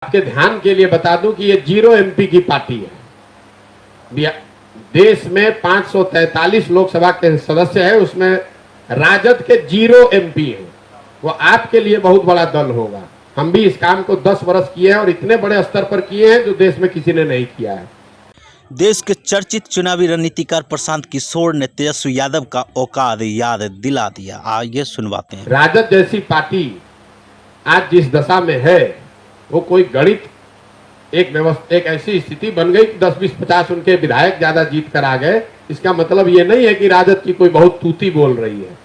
आपके ध्यान के लिए बता दूं कि ये जीरो एमपी की पार्टी है। देश में 543 लोकसभा के सदस्य है, उसमें राजद के जीरो एमपी हैं। वो आपके लिए बहुत बड़ा दल होगा। हम भी इस काम को 10 वर्ष किए हैं और इतने बड़े स्तर पर किए हैं जो देश में किसी ने नहीं किया है। देश के चर्चित चुनावी रणनीतिकार प्रशांत किशोर ने तेजस्वी यादव का औकात याद दिला दिया। आइए सुनवाते हैं। राजद जैसी पार्टी आज जिस दशा में है, वो कोई गणित एक ऐसी स्थिति बन गई कि 10, 20, 50 उनके विधायक ज्यादा जीत कर आ गए। इसका मतलब ये नहीं है कि राजद की कोई बहुत तूती बोल रही है।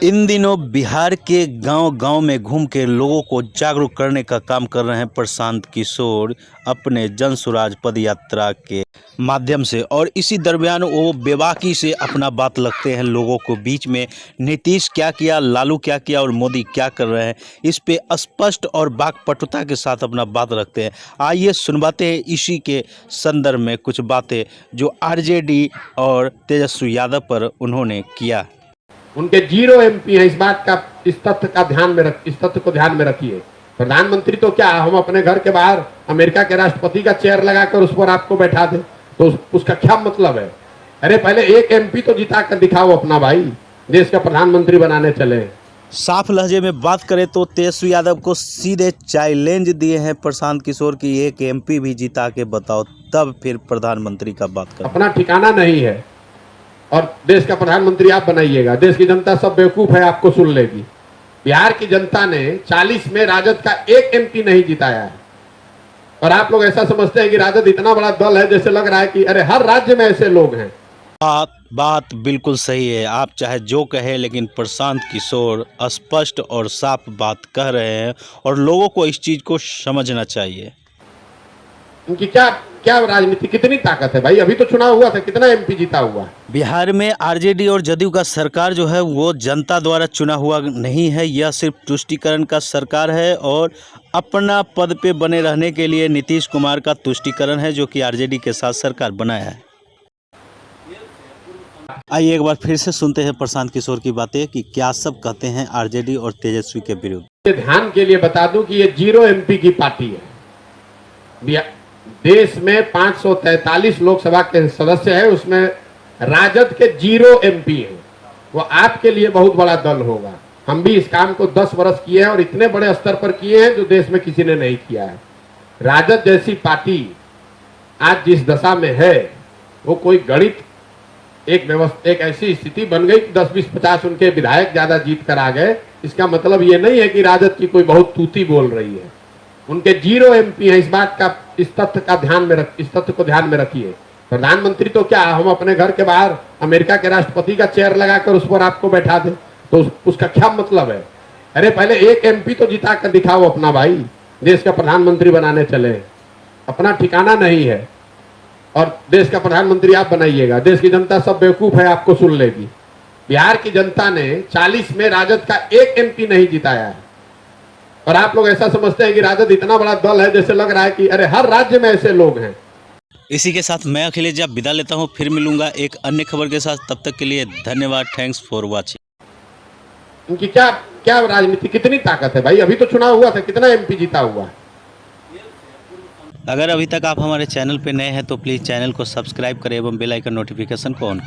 इन दिनों बिहार के गांव-गांव में घूम के लोगों को जागरूक करने का काम कर रहे हैं प्रशांत किशोर अपने जन स्वराज पद यात्रा के माध्यम से, और इसी दरमियान वो बेबाकी से अपना बात रखते हैं लोगों को बीच में। नीतीश क्या किया, लालू क्या किया और मोदी क्या कर रहे हैं, इस पे स्पष्ट और वाक्पटुता के साथ अपना बात रखते हैं। आइए सुनवाते हैं इसी के संदर्भ में कुछ बातें जो आरजेडी और तेजस्वी यादव पर उन्होंने किया। उनके जीरो एमपी है। इस तथ्य को ध्यान में रखिए। प्रधानमंत्री तो क्या, हम अपने घर के बाहर अमेरिका के राष्ट्रपति का चेयर लगाकर उस पर आपको बैठा दें तो उसका क्या मतलब है? अरे पहले एक एमपी तो जिता कर दिखाओ अपना भाई, देश का प्रधानमंत्री बनाने चले। साफ लहजे में बात करें तो तेजस्वी यादव को सीधे चैलेंज दिए हैं प्रशांत किशोर की एक एमपी भी जिता के बताओ, तब फिर प्रधानमंत्री का बात करें। अपना ठिकाना नहीं है और देश का प्रधानमंत्री आप बनाइएगा। देश की जनता सब बेवकूफ है, आपको सुन लेगी। बिहार की जनता ने 40 में राजद का एक एमपी नहीं जिताया है और आप लोग ऐसा समझते हैं कि राजद इतना बड़ा दल है, जैसे लग रहा है कि अरे हर राज्य में ऐसे लोग हैं। बात बिल्कुल सही है, आप चाहे जो कहें, लेकिन प्रशांत किशोर स्पष्ट और साफ बात कह रहे हैं और लोगों को इस चीज को समझना चाहिए। उनकी क्या राजनीति, कितनी ताकत है भाई? अभी तो चुनाव हुआ था, कितना एमपी जीता हुआ? बिहार में आरजेडी और जदयू का सरकार जो है वो जनता द्वारा चुना हुआ नहीं है, यह सिर्फ तुष्टीकरण का सरकार है और अपना पद पे बने रहने के लिए नीतीश कुमार का तुष्टीकरण है, जो कि आरजेडी के साथ सरकार बनाया है। आइए एक बार फिर से सुनते हैं प्रशांत किशोर की बातें कि क्या सब कहते हैं आरजेडी और तेजस्वी के विरुद्ध। ध्यान के लिए बता दूं कि ये जीरो एमपी की पार्टी है। देश में 543 लोकसभा के सदस्य है, उसमें राजद के जीरो एमपी हैं। वो आपके लिए बहुत बड़ा दल होगा। हम भी इस काम को 10 वर्ष किए हैं और इतने बड़े स्तर पर किए हैं जो देश में किसी ने नहीं किया है। राजद जैसी पार्टी आज जिस दशा में है, वो कोई गणित एक ऐसी स्थिति बन गई कि 10, 20, 50 उनके विधायक ज्यादा जीत कर आ गए। इसका मतलब ये नहीं है कि राजद की कोई बहुत तूती बोल रही है। उनके जीरो एमपी है। इस तथ्य को ध्यान में रखिए। प्रधानमंत्री तो क्या, हम अपने घर के बाहर अमेरिका के राष्ट्रपति का चेयर लगाकर उस पर आपको बैठा दें तो उसका क्या मतलब है? अरे पहले एक एमपी तो जिता कर दिखाओ अपना भाई, देश का प्रधानमंत्री बनाने चले। अपना ठिकाना नहीं है और देश का प्रधानमंत्री आप बनाइएगा। देश की जनता सब बेवकूफ है, आपको सुन लेगी। बिहार की जनता ने 40 में राजद का एक एमपी नहीं जिताया है और आप लोग ऐसा समझते हैं कि राजद इतना बड़ा दल है, जैसे लग रहा है कि अरे हर राज्य में ऐसे लोग हैं। इसी के साथ मैं अखिलेश जी विदा लेता हूं, फिर मिलूंगा एक अन्य खबर के साथ। तब तक के लिए धन्यवाद। Thanks for watching. उनकी क्या राजनीति, कितनी ताकत है भाई? अभी तो चुनाव हुआ था, कितना एमपी जीता हुआ? अगर अभी तक आप हमारे चैनल पे नए हैं तो प्लीज़ चैनल को सब्सक्राइब करें एवं बेल आइकन नोटिफिकेशन को ऑन करें।